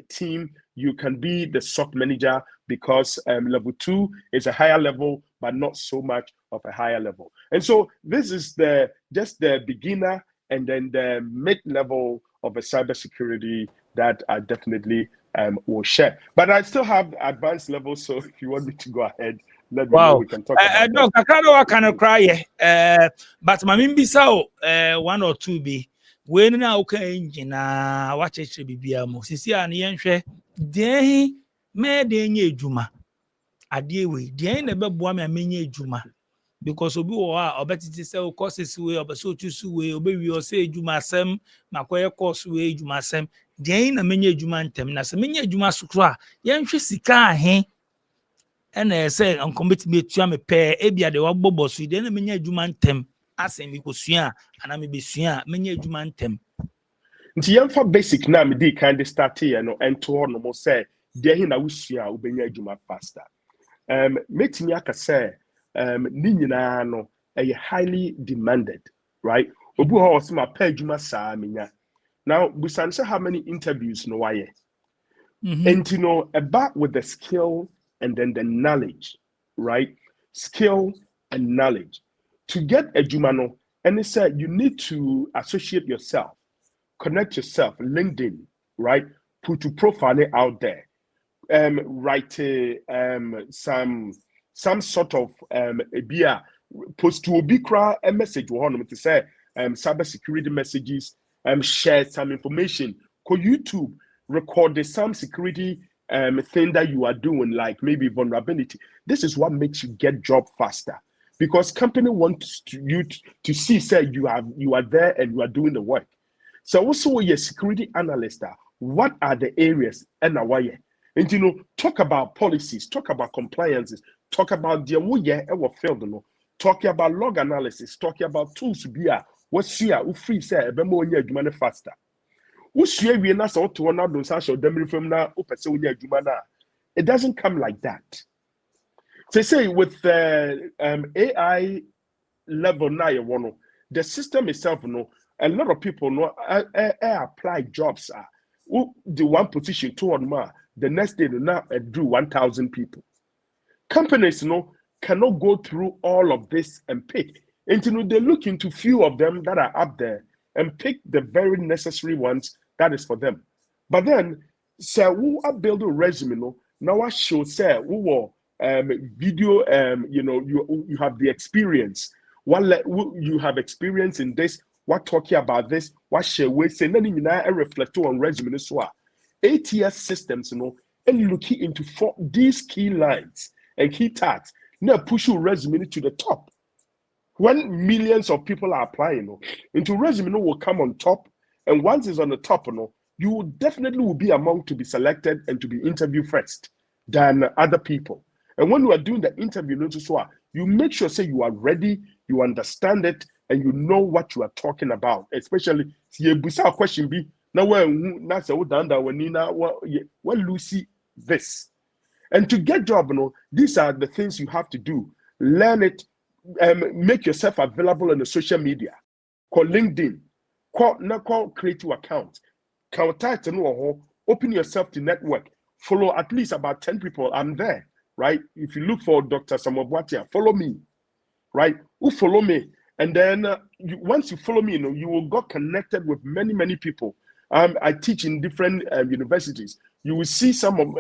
[SPEAKER 1] team, you can be the SOC manager because level 2 is a higher level, but not so much of a higher level. And so this is just the beginner and then the mid-level of a cybersecurity that I definitely will share. But I still have advanced levels, so if you want me to go ahead, let me know. We can talk about
[SPEAKER 2] no, I can cry. But my mimbisa 1 or 2 be when now engine watch it be sisi an yenhwe den me den ye adwuma ade we den na beboa me amenye adwuma because obi wo a obetiti se o courses we obeso tusu we obewi o se adwuma asem makoye course we adwuma asem den na menye adwuma ntem na se menye adwuma sukro a yenhwe sika ahe ena say ankometi metua me pe ebia de wagbobo so den na menye adwuma ntem asem mi kosua ana me besua menye adwuma ntem
[SPEAKER 1] nti yemfa basic na me dey kind start here no ento no mo say de hin na wusua ubenya adwuma faster metimi aka say ni nyina no highly demanded, right? Obu ho osma pa adwuma saa menya. Now busan say how many interviews no why and about with the skill and then the knowledge, right? Skill and knowledge to get adwuma no, and it said you need to associate yourself, connect yourself, LinkedIn, right? Put your profile out there, write some sort of post to Obikra a message to say cybersecurity messages, share some information. Could YouTube record some security thing that you are doing, like maybe vulnerability? This is what makes you get job faster, because company wants you to see say you are there and you are doing the work. So also a security analyst, what are the areas and why? And talk about policies, talk about compliances, talk about the field, talking about log analysis, talking about tools to be what's here, free say a bemo money faster. We na so to one don't say them from now it doesn't come like that. They say with AI level now, the system itself, a lot of people apply jobs the one position to one more. The next day now do 1,000 people. Companies cannot go through all of this and pick. And they look into few of them that are up there and pick the very necessary ones that is for them. But then say who are building resume now I show say who will video you have the experience. You have experience in this, what talking about this, what share we say then I reflect on resume so ATS systems and looking into these key lines and key tags now push your resume to the top. When millions of people are applying into resume will come on top, and once it's on the top you will definitely be among to be selected and to be interviewed first than other people. And when you are doing the interview you make sure say you are ready, you understand it, and you know what you are talking about, especially see a question be now when Lucy this. And to get job, these are the things you have to do. Learn it, make yourself available on the social media. Call LinkedIn, call creative account. Contact open yourself to network. Follow at least about 10 people. I'm there, right? If you look for Dr. Samobwatia, follow me, right? Who follow me? And then once you follow me, you will get connected with many people. I teach in different universities. You will see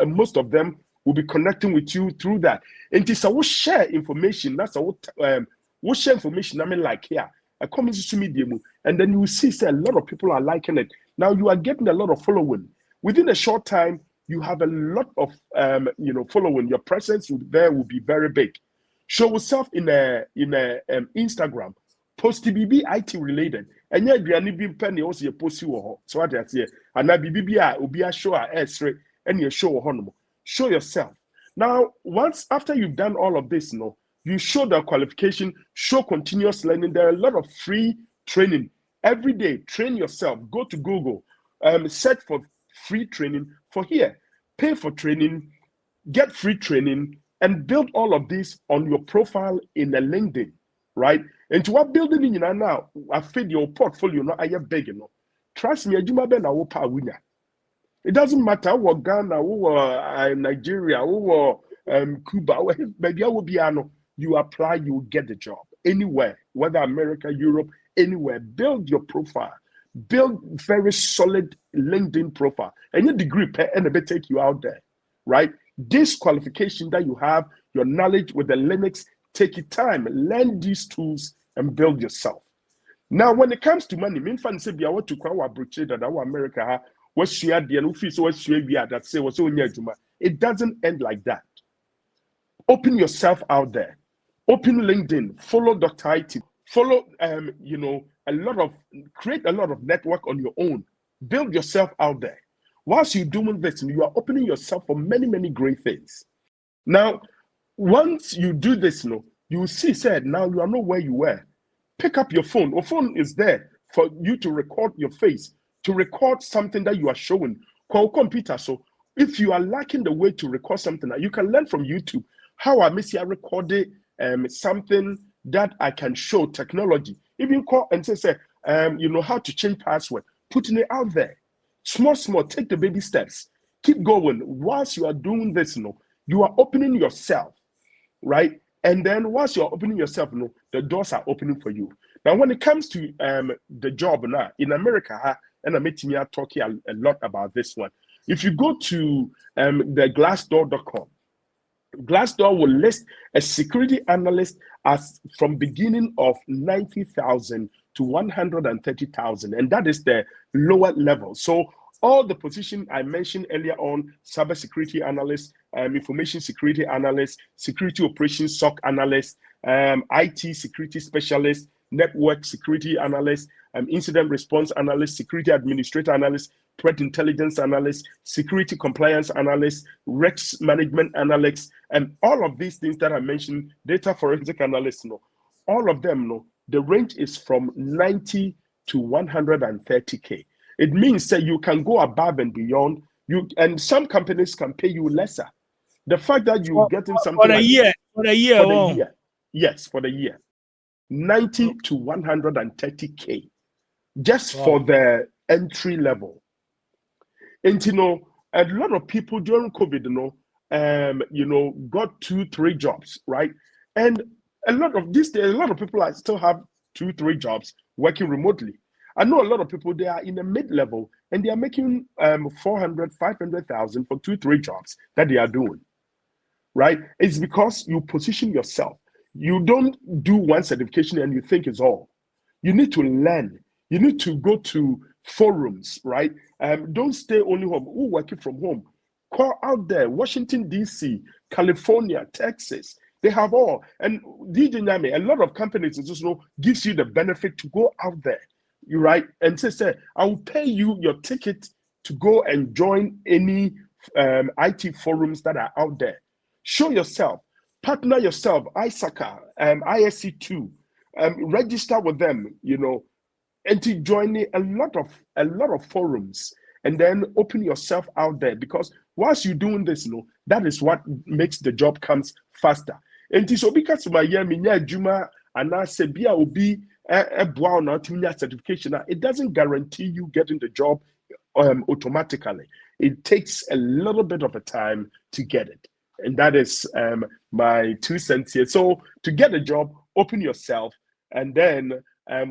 [SPEAKER 1] most of them will be connecting with you through that. And this I will share information. That's we'll share information. I mean, like here, I come into media, and then you will see say a lot of people are liking it. Now you are getting a lot of following. Within a short time, you have a lot of following. Your presence there will be very big. Show yourself in a Instagram. Post BB IT related. And yeah, you be penny also you post you so what I say. And now BB will be a show and you show honor. Show yourself. Now, once after you've done all of this, you show the qualification, show continuous learning. There are a lot of free training. Every day, train yourself. Go to Google, search for free training for here. Pay for training, get free training, and build all of this on your profile in a LinkedIn, right? And to what building in now, I feed your portfolio, I have big, Trust me, it doesn't matter what Ghana, who Nigeria, who Cuba, maybe I will be you apply, you will get the job anywhere, whether America, Europe, anywhere. Build your profile, build very solid LinkedIn profile, and your degree and a bit take you out there, right? This qualification that you have, your knowledge with the Linux, take your time, learn these tools and build yourself. Now, when it comes to money, me fan say be I want to kwa abroche that our America what's your idea no fee so what's your that say what's on your it doesn't end like that. Open yourself out there. Open LinkedIn, follow Dr. IT, follow create a lot of network on your own. Build yourself out there. Whilst you're doing this, you are opening yourself for many, many great things. Now, once you do this, you will see said now you are not where you were. Pick up your phone. Your phone is there for you to record your face, to record something that you are showing. Call computer. So if you are lacking the way to record something, you can learn from YouTube how I recorded something that I can show technology. Even call and say how to change password, putting it out there. Small, take the baby steps. Keep going. Whilst you are doing this, you are opening yourself, right? And then once you're opening yourself, the doors are opening for you. Now, when it comes to the job now in America, and I'm talking a lot about this one. If you go to the Glassdoor.com, Glassdoor will list a security analyst as from beginning of 90,000 to 130,000, and that is the lower level. So all the position I mentioned earlier on, cybersecurity analyst, information security analyst, security operations SOC analyst, IT security specialist, network security analyst, incident response analyst, security administrator analyst, threat intelligence analyst, security compliance analyst, risk management analyst, and all of these things that I mentioned, data forensic analyst, all of them, the range is from 90 to 130K. It means that you can go above and beyond. And some companies can pay you lesser. The fact that you're getting something
[SPEAKER 2] for a year,
[SPEAKER 1] yes, for the year, 90 to 130K, just for the entry level. And a lot of people during COVID, got 2-3 jobs, right? And a lot of people still have 2-3 jobs working remotely. I know a lot of people, they are in the mid-level and they are making 400, 500,000 for 2-3 jobs that they are doing, right? It's because you position yourself. You don't do one certification and you think it's all. You need to learn. You need to go to forums, right? Don't stay only home. Who working from home? Call out there, Washington, D.C., California, Texas. They have all. And DJ Nyame, a lot of companies just gives you the benefit to go out there, right? And say, I will pay you your ticket to go and join any IT forums that are out there. Show yourself, partner yourself, ISACA, ISC2, register with them, and to join a lot of forums, and then open yourself out there, because whilst you're doing this, that is what makes the job comes faster. And so because my Juma and I say be obi a certification, it doesn't guarantee you getting the job automatically. It takes a little bit of a time to get it. And that is my 2 cents here. So to get a job, open yourself, and then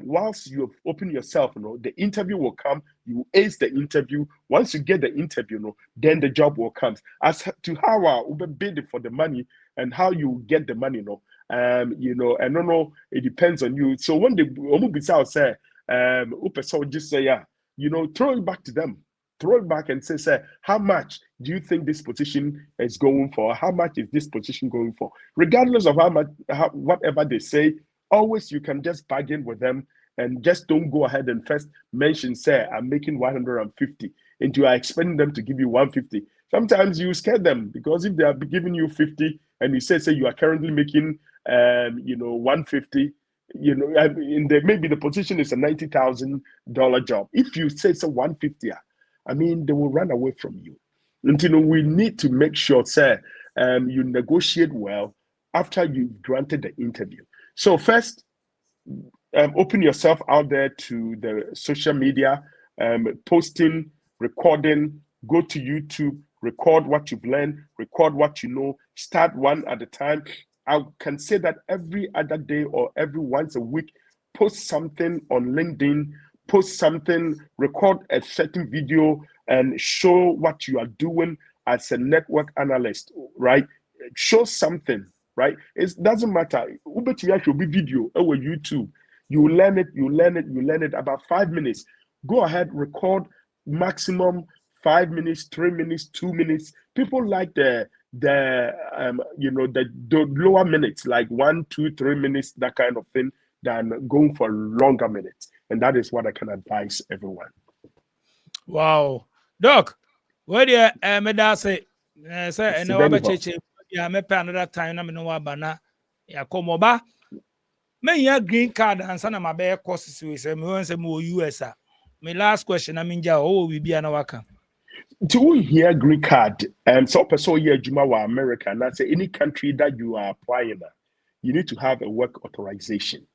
[SPEAKER 1] whilst you've opened yourself, the interview will come. You ace the interview. Once you get the interview, then the job will come. As to how I bid for the money and how you get the money, I don't know. It depends on you. So when the say, just say, yeah, throw it back to them. Throw it back and say, how much do you think this position is going for? How much is this position going for? Regardless of how much, whatever they say, always you can just bargain with them and just don't go ahead and first mention, say, I'm making 150, and you are expecting them to give you 150. Sometimes you scare them, because if they are giving you 50 and you say you are currently making 150, maybe the position is a $90,000 job. If you say it's a 150, I mean, they will run away from you. And we need to make sure, you negotiate well after you've granted the interview. So first, open yourself out there to the social media, posting, recording, go to YouTube, record what you've learned, record what you know, start one at a time. I can say that every other day or every once a week, post something on LinkedIn, post something, record a certain video and show what you are doing as a network analyst, right? Show something, right? It doesn't matter. It should be video or YouTube. You learn it about 5 minutes. Go ahead, record maximum 5 minutes, 3 minutes, 2 minutes. People like the lower minutes, like 1, 2, 3 minutes, that kind of thing, than going for longer minutes. And that is what I can advise everyone.
[SPEAKER 2] Wow. Doc, where do you say, and I may pay another time, I'm no abana, ya come over. May ya green card and son of my bear courses with some more US. My last question, I mean, we be an waka.
[SPEAKER 1] To hear green card, so person here, Jumawa, America, and that's any country that you are applying, you need to have a work authorization.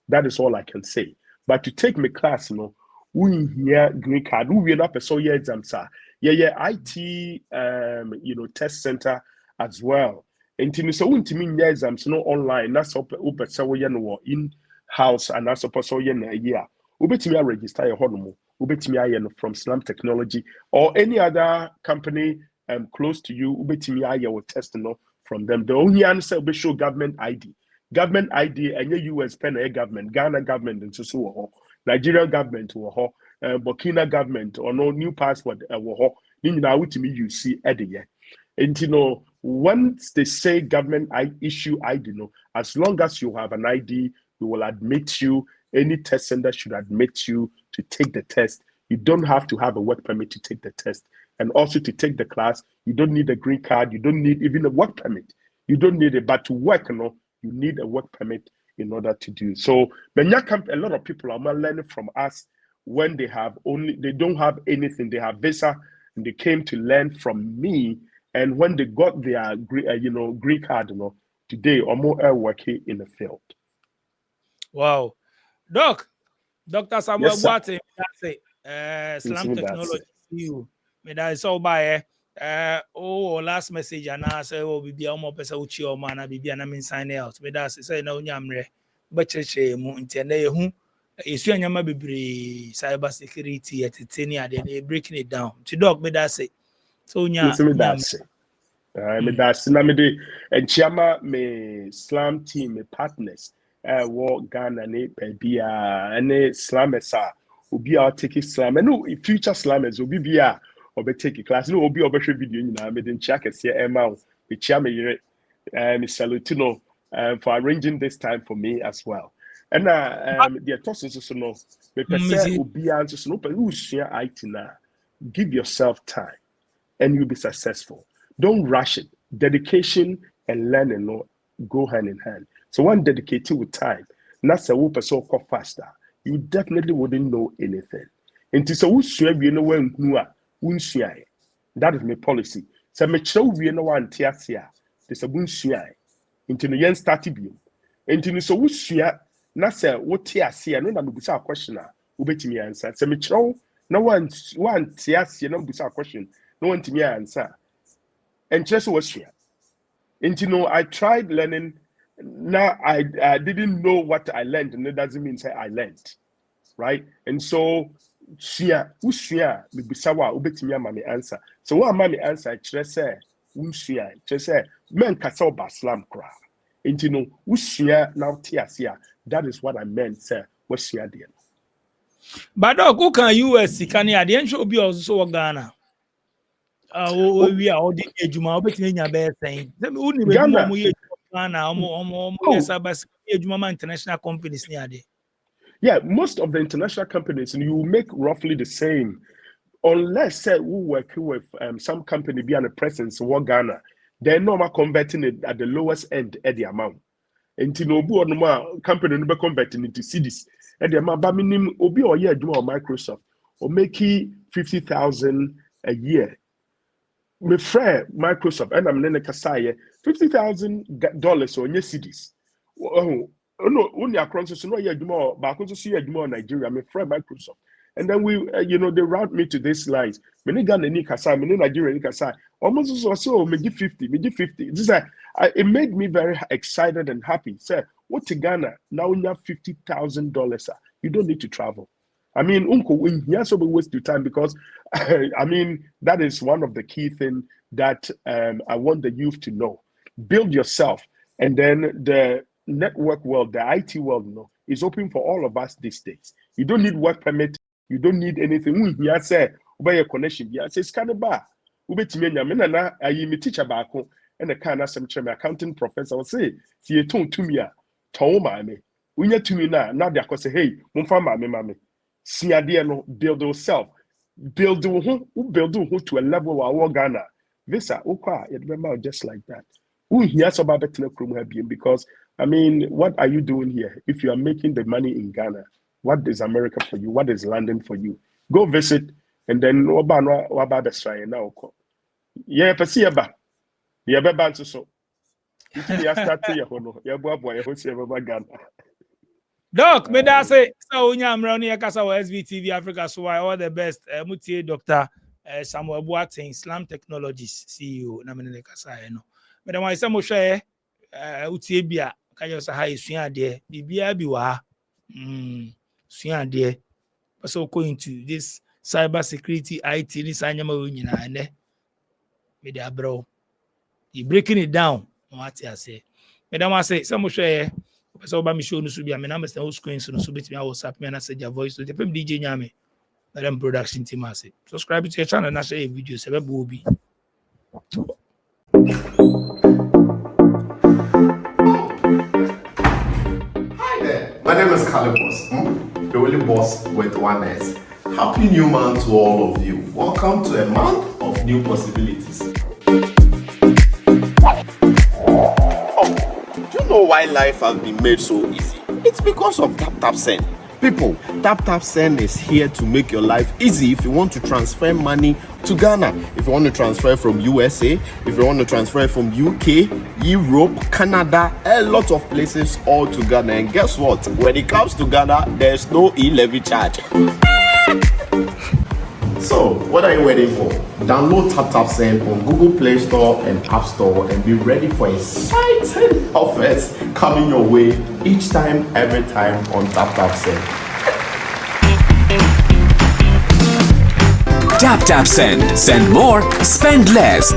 [SPEAKER 1] That is all I can say. But to take my class, we hear green card, we not person here exams, IT, test center as well. And so we mean exams, online. That's up in house, and that's person here. We register your home. From Slam Technology or any other company close to you, will test from them. The only answer will show government ID. Government ID and your US pen government, Ghana government, and so Nigerian government, Burkina government, or no new passport, you see and once they say government issue ID, as long as you have an ID, we will admit you. Any test center should admit you to take the test. You don't have to have a work permit to take the test. And also to take the class, you don't need a green card. You don't need even a work permit. You don't need it. But to work, you need a work permit in order to do. So a lot of people are learning from us when they don't have anything. They have visa and they came to learn from me. And when they got their green card, today or more are working in the field.
[SPEAKER 2] Wow. Doc, Dr. Samuel Boate, Slam Technology. Me that is all by last message and I say be almost person uchi o man be na me sign out. Me that say na onyamre becheche mu ntene hu esu anyama bebre cyber security etiteni ade na breaking it down. To Doc me that say so me that say na me de enchiama me Slam team me partners what Ghana baby and Slamesa will be our taking slam and no future slammers will be or be take a class. No, will be over video made in check and see Emma with Chame Salutino for arranging this time for me as well. And the tossing so no will be answers no but who's share IT now. Give yourself time and you'll be successful. Don't rush it. Dedication and learning go hand in hand. So one dedicated with time, that's a whoop so called faster. You definitely wouldn't know anything. And so we when that is my policy. So me show we no one tiasia. This a bunsuai. Into the yen started you. And so we share na say what tiasia no na me busa question ubetimi answer. So me show no one tiasia no busa question. No one to me answer. And just what share. And I tried learning. Now I didn't know what I learned, and it doesn't mean say I learned, right? And so share me bisawa ubetimi ama me answer. So what am me answer? Just say just say men kasa oba Slam kra. And share now tiasia. That is what I meant, sir. What share there? But who can US can you the show be also Ghana? We are all the ejuma obetime nya be saying. Who ni be
[SPEAKER 1] Ghana.
[SPEAKER 2] mo ye Ghana omo cyber ejuma international companies ni ade.
[SPEAKER 1] Yeah, most of the international companies, and you make roughly the same, unless say we work with some company be on a presence in Ghana, they're normal converting it at the lowest end at the amount. And no company no be converting into cedis at the amount. But minimum obi or year do Microsoft or make 50,000 a year. My friend Microsoft and I'm nene kasaya $50,000 on your cedis. Oh no, only across so no yeah more back to see more Nigeria, my friend Microsoft. And then we they route me to these lines. Me Ghana ni kasa, me Nigeria ni kasa. Almost so me give 50. This is it made me very excited and happy. Say, what to Ghana? Now you have $50,000. You don't need to travel. I mean, uncle, you also waste your time because I mean that is one of the key things that I want the youth to know. Build yourself, and then the network world, the IT world, is open for all of us these days. You don't need work permit. You don't need anything. You say, "Obey your connection." Yeah, it's kind of bad. I teacher back and a kind of some accounting professor will say, "See you to me, me. When you to me now they say, hey, mommy. See idea no build yourself, build who to a level where Ghana. Visa, it remember just like that. Who hears about because I mean, what are you doing here? If you are making the money in Ghana, what is America for you? What is London for you? Go visit, and then waba besra now. Yeah, pasiaba. Yeah, bebanso so. You start to your boy, Ghana.
[SPEAKER 2] Doc, me da say so unya amra no yakasa wa SVTV Africa so why all the best. Mutie Dr. Samuel Boateng, Slam Technologies CEO na me ne kasa no. Me da why say mo hwe utie bia ka yo say ha esua de bibia bi wa. Sua de. So going into this cyber security IT ni sanyama we nyina ne. Me da bro. You breaking it down. What I say. Me da why say mo hwe so ba me show no so bia me na me stand screen so no so bit me WhatsApp me na say your voice to the DJ nyame na dem production team ase subscribe to your channel na share videos e be bo bi.
[SPEAKER 4] Hi there, my name is Calibos, the only boss with one S. Happy new month to all of you. Welcome to a month of new possibilities. Know why life has been made so easy? It's because of TapTapSend. People, TapTapSend is here to make your life easy if you want to transfer money to Ghana, if you want to transfer from USA, if you want to transfer from UK, Europe, Canada, a lot of places all to Ghana. And guess what? When it comes to Ghana, there's no e-levy charge. So, what are you waiting for? Download TapTapSend on Google Play Store and App Store and be ready for exciting offers coming your way each time, every time on TapTapSend.
[SPEAKER 5] TapTapSend. Send more, spend less.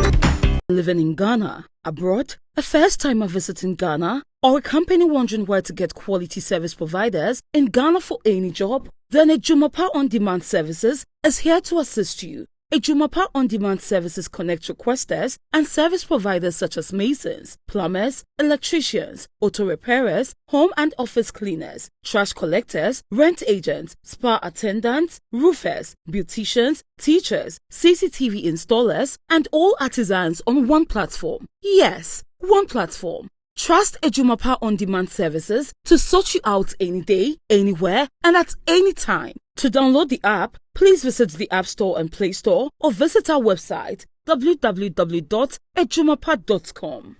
[SPEAKER 6] Living in Ghana, abroad, a first-timer visiting Ghana, or a company wondering where to get quality service providers in Ghana for any job? Then Ejumapa On Demand Services is here to assist you. Ejumapa On Demand Services connect requesters and service providers such as masons, plumbers, electricians, auto repairers, home and office cleaners, trash collectors, rent agents, spa attendants, roofers, beauticians, teachers, CCTV installers, and all artisans on one platform. Yes, one platform. Trust Ejumapa On Demand Services to sort you out any day, anywhere, and at any time. To download the app, please visit the App Store and Play Store or visit our website www.ejumapa.com.